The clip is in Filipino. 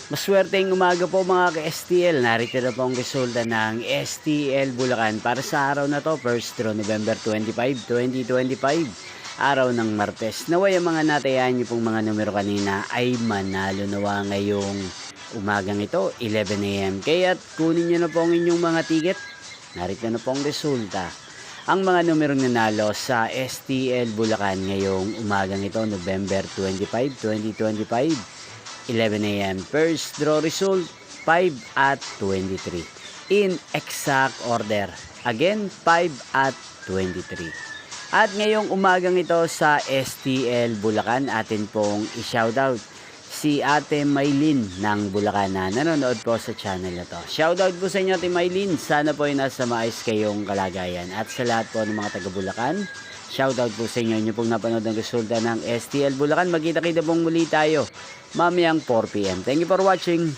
Maswerteng umaga po mga ka-STL. Narito na po ang resulta ng STL Bulacan para sa araw na to, 1st November 25, 2025. Araw ng Martes. Naway ang mga natayan niyo pong mga numero kanina ay manalo nawa ngayong umagang ito, 11 AM. Kaya't kunin niyo na po ang inyong mga ticket. Narito na po ang resulta. Ang mga numerong nanalo sa STL Bulacan ngayong umagang ito, November 25, 2025. 11 AM. First draw result, 5 at 23. In exact order. Again, 5 at 23. At ngayong umagang ito sa STL Bulacan, atin pong i-shoutout si Ate Maylin ng Bulacan na nanonood po sa channel na to. Shoutout po sa inyo Ate Maylin. Sana po ay nasa maayos kayong kalagayan. At sa lahat po ng mga taga Bulacan, shoutout po sa inyo. Inyo pong napanood ng resulta ng STL Bulacan. Magkita-kita pong muli tayo mamayang 4 PM. Thank you for watching.